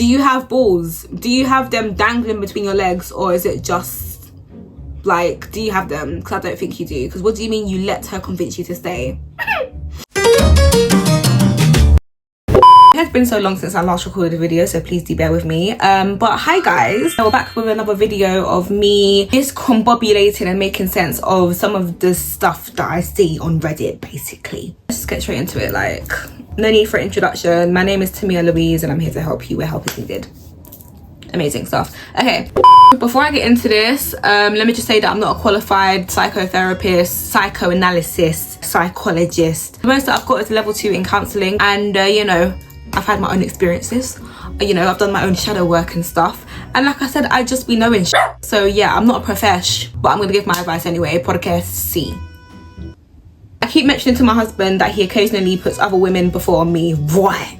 Do you have balls? Do you have them dangling between your legs, or is it just like, do you have them? Because I don't think you do. Because what do you mean you let her convince you to stay? It has been so long since I last recorded a video, so please do bear with me. But hi guys, we're back with another video of me discombobulating and making sense of some of the stuff that I see on Reddit, basically. Let's just get straight into it. Like, no need for introduction. My name is Tamia Louise and I'm here to help you where help is needed. Amazing stuff. Okay, before I get into this, let me just say that I'm not a qualified psychotherapist, psychoanalysis, psychologist. The most that I've got is level 2 in counselling, and you know, I've had my own experiences. You know, I've done my own shadow work and stuff, and like I said, I just be knowing shit. So yeah, I'm not a profesh, but I'm gonna give my advice anyway. Podcast C. I keep mentioning to my husband that he occasionally puts other women before me. Why?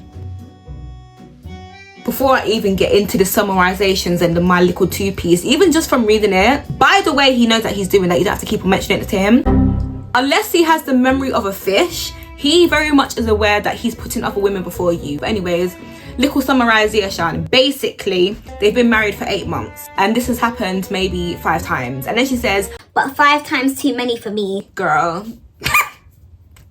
Before I even get into the summarizations and the My Little Two-Piece, even just from reading it, by the way, he knows that he's doing that. You don't have to keep on mentioning it to him. Unless he has the memory of a fish, he very much is aware that he's putting other women before you. But anyways, little summarization. Basically, they've been married for 8 months, and this has happened maybe 5 times. And then she says, but 5 times too many for me. Girl.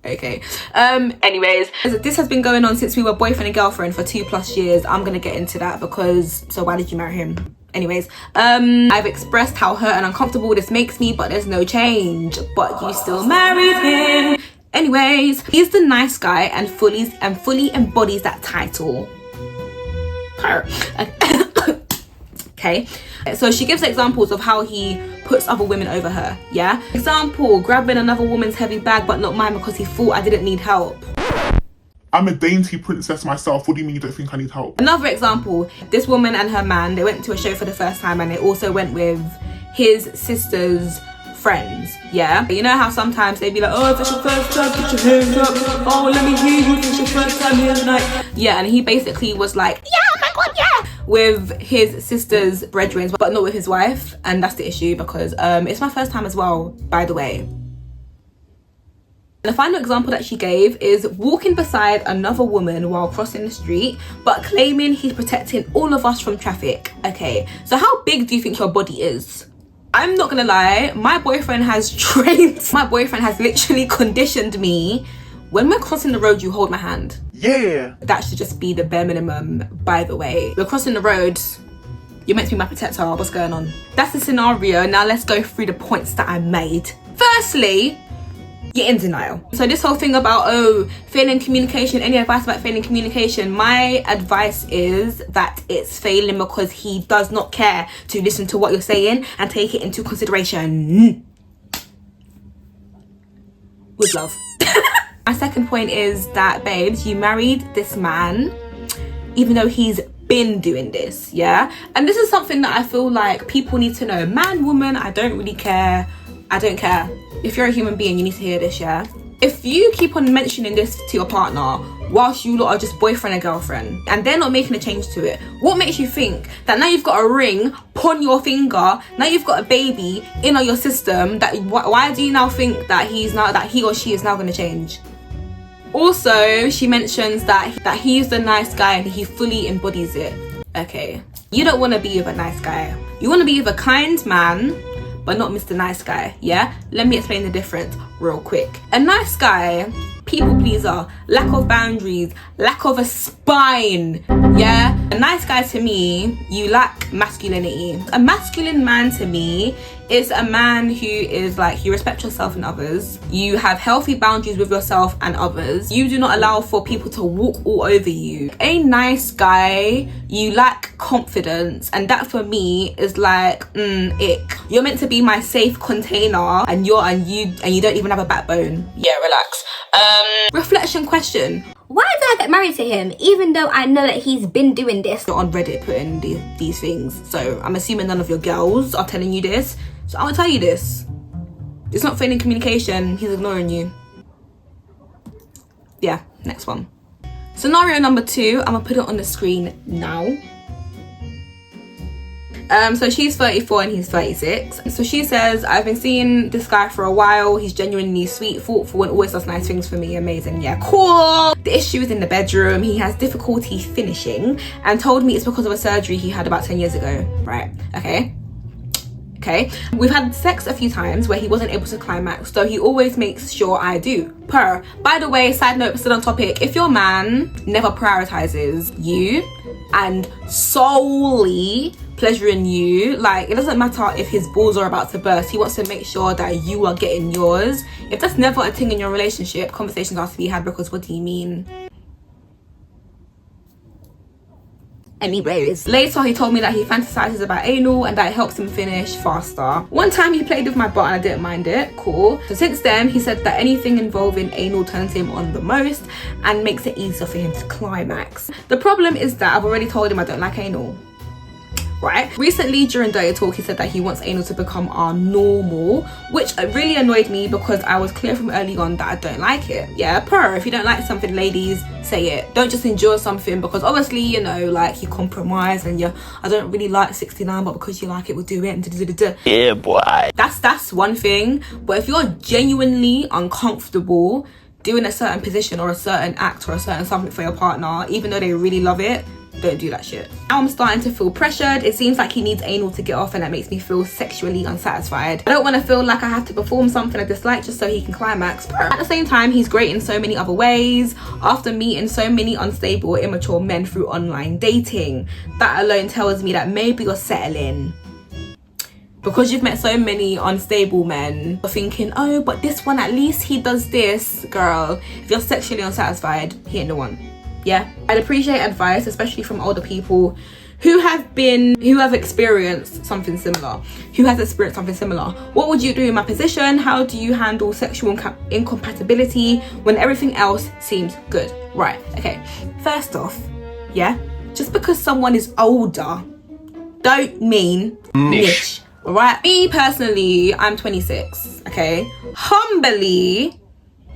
Okay, anyways, this has been going on since we were boyfriend and girlfriend for 2+ years. I'm gonna get into that because, so why did you marry him? Anyways, I've expressed how hurt and uncomfortable this makes me, but there's no change. But you still married him. Anyways, he's the nice guy and fully embodies that title. Okay, so she gives examples of how he puts other women over her. Yeah, example, grabbing another woman's heavy bag but not mine because he thought I didn't need help. I'm a dainty princess myself. What do you mean you don't think I need help? Another example, this woman and her man, they went to a show for the first time, and they also went with his sister's friends. Yeah, you know how sometimes they'd be like, oh, if it's your first time, put your hands up. Oh, let me hear you if it's your first time here tonight. Yeah, and he basically was like, yeah, oh my god, yeah, with his sister's brethren, but not with his wife. And that's the issue, because it's my first time as well, by the way. The final example that she gave is walking beside another woman while crossing the street, but claiming he's protecting all of us from traffic. Okay, so how big do you think your body is? I'm not gonna lie, my boyfriend has literally conditioned me. When we're crossing the road, you hold my hand. Yeah. That should just be the bare minimum, by the way. We're crossing the road, you're meant to be my protector. What's going on? That's the scenario. Now let's go through the points that I made. Firstly, you're in denial. So this whole thing about, oh, failing communication, any advice about failing communication? My advice is that it's failing because he does not care to listen to what you're saying and take it into consideration. With love. My second point is that, babes, you married this man even though he's been doing this, yeah? And this is something that I feel like people need to know. Man, woman, I don't really care. I don't care. If you're a human being, you need to hear this, yeah? If you keep on mentioning this to your partner whilst you lot are just boyfriend and girlfriend and they're not making a change to it, what makes you think that now you've got a ring on your finger, now you've got a baby in on your system, that why do you now think that he or she is now going to change? Also, she mentions that he's the nice guy and he fully embodies it. Okay, you don't want to be with a nice guy. You want to be with a kind man, but not Mr. Nice Guy, yeah? Let me explain the difference real quick. A nice guy, people pleaser, lack of boundaries, lack of a spine, yeah? A nice guy to me, you lack masculinity. A masculine man to me is a man who is like, you respect yourself and others, you have healthy boundaries with yourself and others, you do not allow for people to walk all over you. A nice guy, you lack confidence, and that for me is like, ick. You're meant to be my safe container, and you don't even have a backbone. Yeah, relax. Reflection question. Why did I get married to him, even though I know that he's been doing this? You're on Reddit putting these things, so I'm assuming none of your girls are telling you this. So I'm gonna tell you this. It's not failing communication, he's ignoring you. Yeah, next one. Scenario number 2, I'm gonna put it on the screen now. So she's 34 and he's 36. So she says, I've been seeing this guy for a while. He's genuinely sweet, thoughtful, and always does nice things for me. Amazing. Yeah, cool. The issue is in the bedroom. He has difficulty finishing and told me it's because of a surgery he had about 10 years ago. Right, okay. We've had sex a few times where he wasn't able to climax, so he always makes sure I do. By the way, side note, still on topic, if your man never prioritizes you and solely pleasuring you, like, it doesn't matter if his balls are about to burst, he wants to make sure that you are getting yours. If that's never a thing in your relationship, conversations have to be had, because what do you mean? Anyways, later he told me that he fantasizes about anal and that it helps him finish faster. One time he played with my butt and I didn't mind it. Cool. So since then, he said that anything involving anal turns him on the most and makes it easier for him to climax. The problem is that I've already told him I don't like anal. Right? Recently during Dirty Talk, he said that he wants anal to become our normal, which really annoyed me because I was clear from early on that I don't like it. Yeah, if you don't like something, ladies, say it. Don't just endure something because obviously, you know, like, you compromise and I don't really like 69, but because you like it, we'll do it. And yeah, boy. That's one thing. But if you're genuinely uncomfortable doing a certain position or a certain act or a certain something for your partner, even though they really love it, don't do that shit. Now I'm starting to feel pressured. It seems like he needs anal to get off and that makes me feel sexually unsatisfied. I don't want to feel like I have to perform something I dislike just so he can climax. At the same time, he's great in so many other ways. After meeting so many unstable, immature men through online dating, that alone tells me that maybe you're settling. Because you've met so many unstable men, you're thinking, oh, but this one, at least he does this. Girl, if you're sexually unsatisfied, he ain't the one. Yeah, I'd appreciate advice, especially from older people who have experienced something similar. What would you do in my position? How do you handle sexual incompatibility when everything else seems good? Right, okay. First off, yeah, just because someone is older don't mean niche. Alright, me personally, I'm 26, okay? Humbly,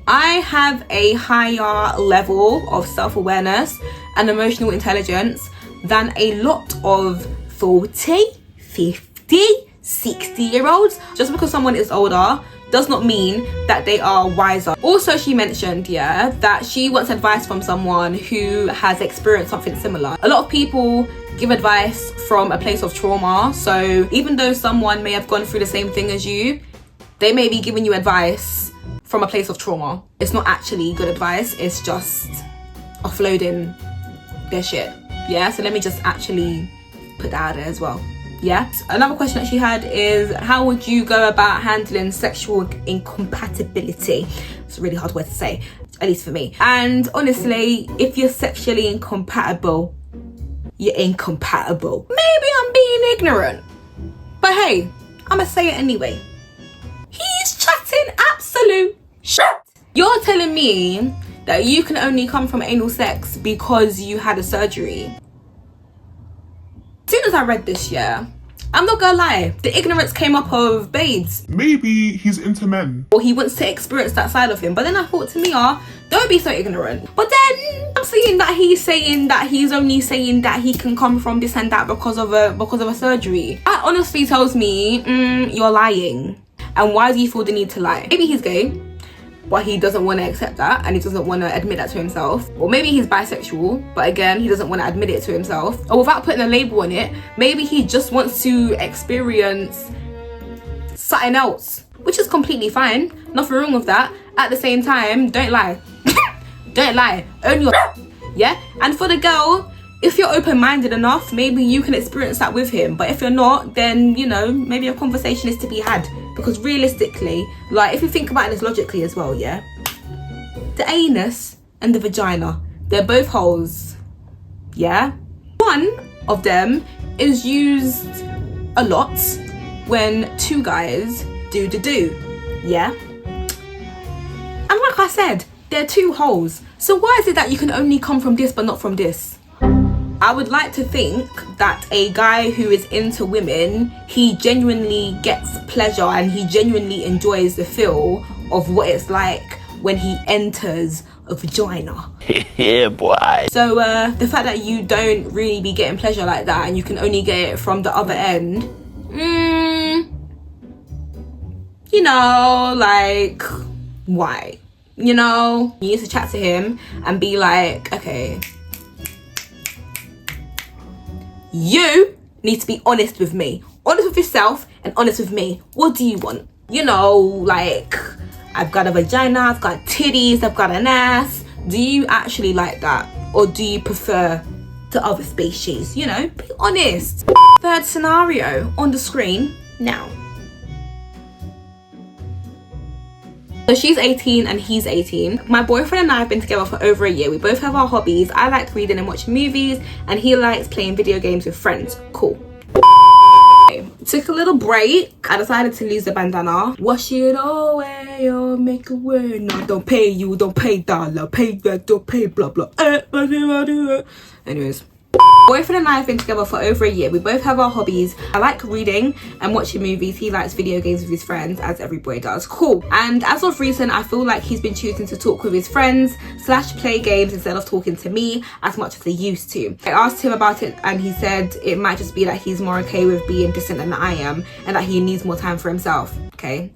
I have a higher level of self-awareness and emotional intelligence than a lot of 40, 50, 60-year-olds. Just because someone is older does not mean that they are wiser. Also, she mentioned, yeah, that she wants advice from someone who has experienced something similar. A lot of people give advice from a place of trauma, so even though someone may have gone through the same thing as you, they may be giving you advice from a place of trauma. It's not actually good advice, it's just offloading their shit. Yeah, so let me just actually put that out there as well. Yeah. Another question that she had is, how would you go about handling sexual incompatibility? It's a really hard word to say, at least for me. And honestly, if you're sexually incompatible, you're incompatible. Maybe I'm being ignorant, but hey, I'ma say it anyway. He's chatting absolute shit. You're telling me that you can only come from anal sex because you had a surgery. As soon as I read this, yeah, I'm not gonna lie, the ignorance came up of babes. Maybe he's into men. Or he wants to experience that side of him. But then I thought to me, don't be so ignorant. But then I'm seeing that he's only saying that he can come from this and that because of a surgery. That honestly tells me, you're lying. And why do you feel the need to lie? Maybe he's gay, but he doesn't want to accept that and he doesn't want to admit that to himself. Or maybe he's bisexual, but again, he doesn't want to admit it to himself. Or without putting a label on it, maybe he just wants to experience something else, which is completely fine. Nothing wrong with that. At the same time, don't lie. Don't lie. Own your yeah? And for the girl, if you're open-minded enough, maybe you can experience that with him. But if you're not, then, you know, maybe a conversation is to be had. Because realistically, like, if you think about this logically as well, yeah, the anus and the vagina, they're both holes, yeah? One of them is used a lot when two guys do, yeah? And like I said, they're two holes. So why is it that you can only come from this but not from this? I would like to think that a guy who is into women, he genuinely gets pleasure and he genuinely enjoys the feel of what it's like when he enters a vagina. Yeah, boy. So the fact that you don't really be getting pleasure like that and you can only get it from the other end, you know, like, why? You know, you need to chat to him and be like, okay, you need to be honest with me, honest with yourself and honest with me. What do you want? You know, like, I've got a vagina, I've got titties, I've got an ass. Do you actually like that? Or do you prefer the other species? You know, be honest. Third scenario on the screen now. So she's 18 and he's 18. My boyfriend and I have been together for over a year. We both have our hobbies. I like reading and watching movies and he likes playing video games with friends. Cool. Took a little break. I decided to lose the bandana. Wash it away or make a way. No, don't pay you, don't pay dollar. Pay that, don't pay blah blah. Anyways. Boyfriend and I have been together for over a year. We both have our hobbies. I like reading and watching movies. He likes video games with his friends, as every boy does. Cool. And as of recent, I feel like he's been choosing to talk with his friends / play games instead of talking to me as much as he used to. I asked him about it and he said it might just be that he's more okay with being distant than I am and that he needs more time for himself. Okay.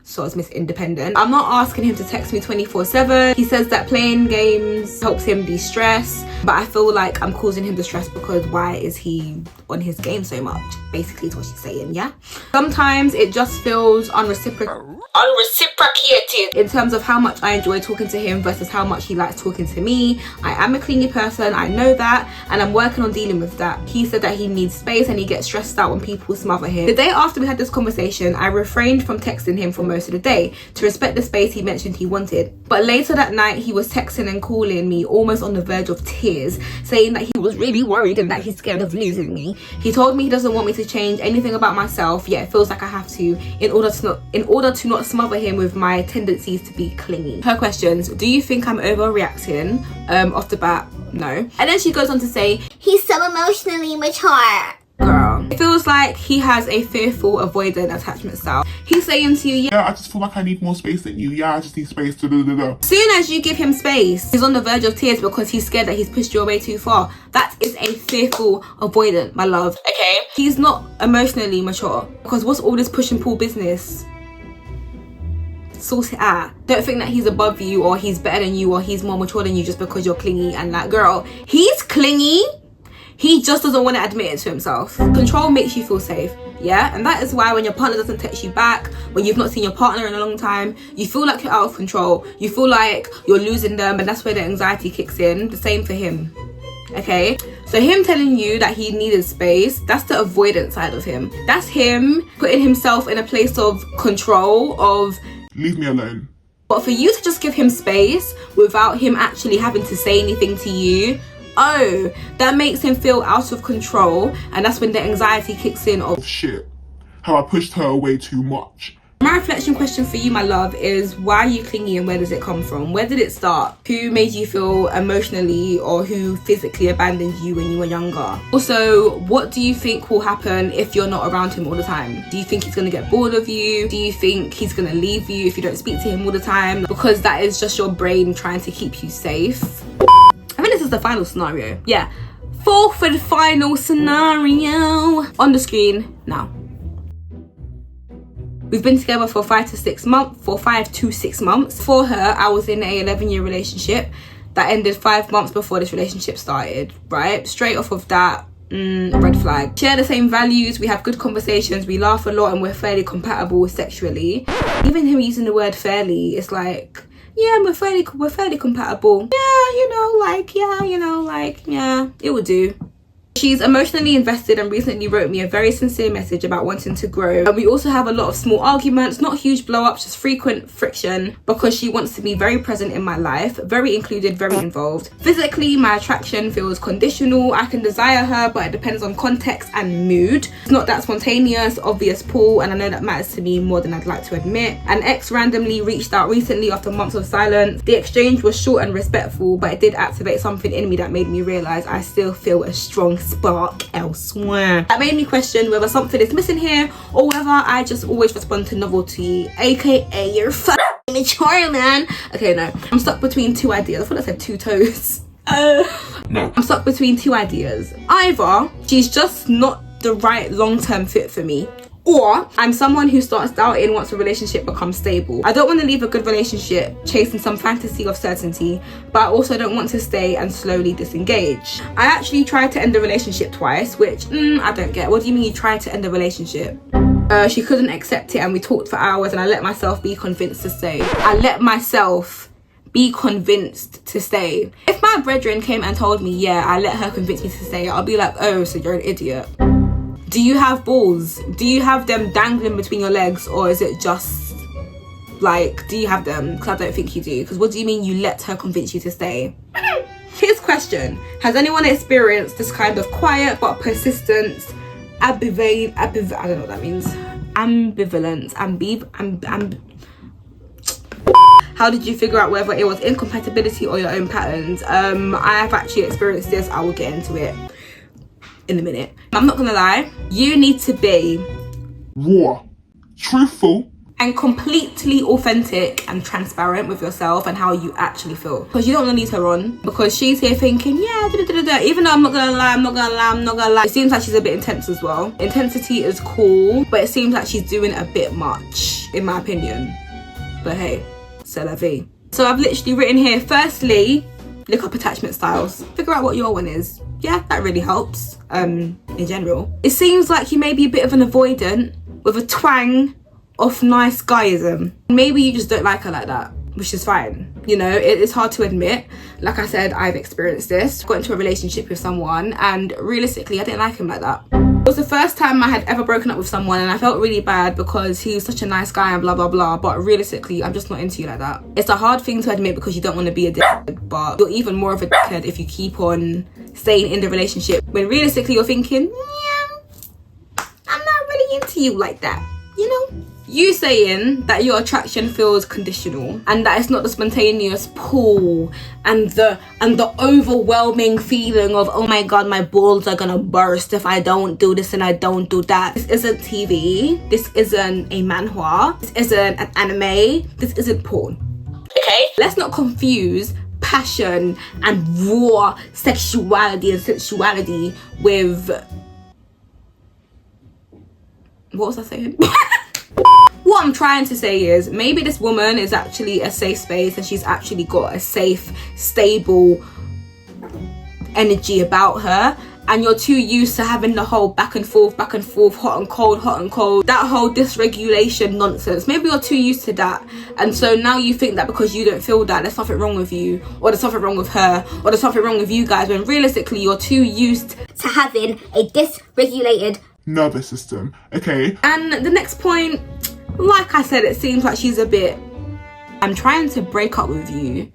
So it's Miss Independent. I'm not asking him to text me 24/7. He says that playing games helps him de-stress, but I feel like I'm causing him the stress because why is he on his game so much? Basically is what she's saying, yeah? Sometimes it just feels unreciprocated in terms of how much I enjoy talking to him versus how much he likes talking to me. I am a clingy person, I know that, and I'm working on dealing with that. He said that he needs space and he gets stressed out when people smother him. The day after we had this conversation, I refrained from texting him for most of the day to respect the space he mentioned he wanted. But later that night, he was texting and calling me almost on the verge of tears, saying that he was really worried and that he's scared of losing me. He told me he doesn't want me to change anything about myself, yet it feels like I have to in order to not smother him with my tendencies to be clingy. Her questions: do you think I'm overreacting? Off the bat, no. And then she goes on to say, He's so emotionally mature. girl, it feels like he has a fearful, avoidant attachment style. He's saying to you, Yeah, I just feel like I need more space than you. Yeah, I just need space. soon as you give him space, he's on the verge of tears because he's scared that he's pushed you away too far. That is a fearful avoidant, my love. Okay? He's not emotionally mature because what's all this push and pull business? Sort it out. Don't think that he's above you or he's better than you or he's more mature than you just because you're clingy and that. Girl, he's clingy. He just doesn't want to admit it to himself. Control makes you feel safe, yeah? And that is why when your partner doesn't text you back, when you've not seen your partner in a long time, you feel like you're out of control. You feel like you're losing them, and that's where the anxiety kicks in. The same for him, okay? So him telling you that he needed space, that's the avoidant side of him. That's him putting himself in a place of control, of Leave me alone. But for you to just give him space without him actually having to say anything to you, oh, that makes him feel out of control, and that's when the anxiety kicks in of Shit. How I pushed her away too much. My reflection question for you, my love, is why are you clingy and where does it come from? Where did it start? Who made you feel emotionally or who physically abandoned you when you were younger? Also, what do you think will happen if you're not around him all the time? Do you think he's gonna get bored of you? Do you think he's gonna leave you if you don't speak to him all the time? Because that is just your brain trying to keep you safe. I think this is the final scenario. Yeah. Fourth and final scenario on the screen now. We've been together for 5 to 6 months. For 5 to 6 months. For her, I was in a 11-year relationship that ended 5 months before this relationship started, right? Straight off of that, red flag. Share the same values, we have good conversations, we laugh a lot, and we're fairly compatible sexually. Even him using the word fairly, it's like, yeah, we're fairly compatible. Yeah, it would do. She's emotionally invested and recently wrote me a very sincere message about wanting to grow. And we also have a lot of small arguments, not huge blow-ups, just frequent friction, because she wants to be very present in my life, very included, very involved. Physically, my attraction feels conditional. I can desire her, but it depends on context and mood. It's not that spontaneous, obvious pull, and I know that matters to me more than I'd like to admit. An ex randomly reached out recently after months of silence. The exchange was short and respectful, but it did activate something in me that made me realise I still feel a strong spark elsewhere. That made me question whether something is missing here or whether I just always respond to novelty, aka you're fucking mature, man. Okay, no. I'm stuck between two ideas. I thought I said two toes. No. I'm stuck between two ideas. Either she's just not the right long-term fit for me, or I'm someone who starts doubting once a relationship becomes stable. I don't want to leave a good relationship chasing some fantasy of certainty, but I also don't want to stay and slowly disengage. I actually tried to end the relationship twice, which I don't get. What do you mean you tried to end the relationship? She couldn't accept it and we talked for hours and I let myself be convinced to stay. I let myself be convinced to stay. If my brethren came and told me, yeah, I let her convince me to stay, I'll be like, oh, so you're an idiot. Do you have balls? Do you have them dangling between your legs, or is it just like, do you have them? Because I don't think you do. Because what do you mean you let her convince you to stay? Here's a question. Has anyone experienced this kind of quiet but persistent I don't know what that means. Ambivalence. How did you figure out whether it was incompatibility or your own patterns? I have actually experienced this. I will get into it in a minute. I'm not gonna lie, you need to be Raw, truthful, and completely authentic and transparent with yourself and how you actually feel, because you don't want to lead her on because she's here thinking, yeah, even though I'm not gonna lie, it seems like she's a bit intense as well. Intensity is cool, but it seems like she's doing a bit much in my opinion, but hey, c'est la vie. So I've literally written here, firstly, look up attachment styles, figure out what your one is. Yeah, that really helps in general. It seems like you may be a bit of an avoidant with a twang of nice guyism. Maybe you just don't like her like that, which is fine. You know, it's hard to admit. Like I said, I've experienced this. Got into a relationship with someone and realistically I didn't like him like that. It was the first time I had ever broken up with someone and I felt really bad because he was such a nice guy and blah blah blah, but realistically I'm just not into you like that. It's a hard thing to admit because you don't want to be a dickhead, but you're even more of a dickhead if you keep on staying in the relationship when realistically you're thinking, yeah, I'm not really into you like that, you know? You saying that your attraction feels conditional and that it's not the spontaneous pull and the overwhelming feeling of, oh my god, my balls are gonna burst if I don't do this and I don't do that. This isn't TV, this isn't a manhwa, this isn't an anime, this isn't porn. Okay? Let's not confuse passion and raw sexuality and sensuality with, what was I saying? What I'm trying to say is maybe this woman is actually a safe space and she's actually got a safe, stable energy about her, and you're too used to having the whole back and forth, hot and cold, that whole dysregulation nonsense. Maybe you're too used to that, and so now you think that because you don't feel that, there's something wrong with you, or there's something wrong with her, or there's something wrong with you guys, when realistically you're too used to having a dysregulated nervous system. Okay. And the next point, like I said, it seems like she's a bit, I'm trying to break up with you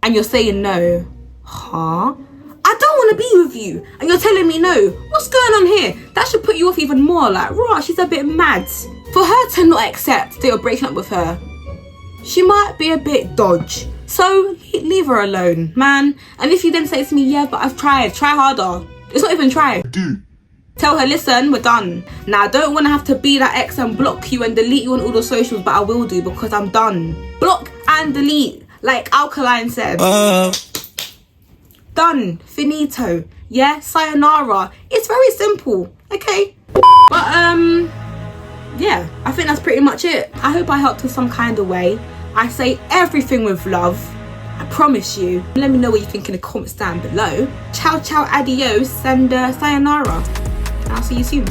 and you're saying no. Huh? I don't want to be with you and you're telling me no. What's going on here? That should put you off even more. Like, right, she's a bit mad. For her to not accept that you're breaking up with her, she might be a bit dodge. So leave her alone, man. And if you then say to me, yeah, but I've tried, try harder. It's not even try. Do. Tell her, listen, we're done. Now, I don't want to have to be that ex and block you and delete you on all the socials, but I will do because I'm done. Block and delete, like Alkaline said. Done. Finito. Yeah? Sayonara. It's very simple, okay? But, yeah, I think that's pretty much it. I hope I helped in some kind of way. I say everything with love. I promise you. Let me know what you think in the comments down below. Ciao, ciao, adios, and sayonara. I'll see you soon.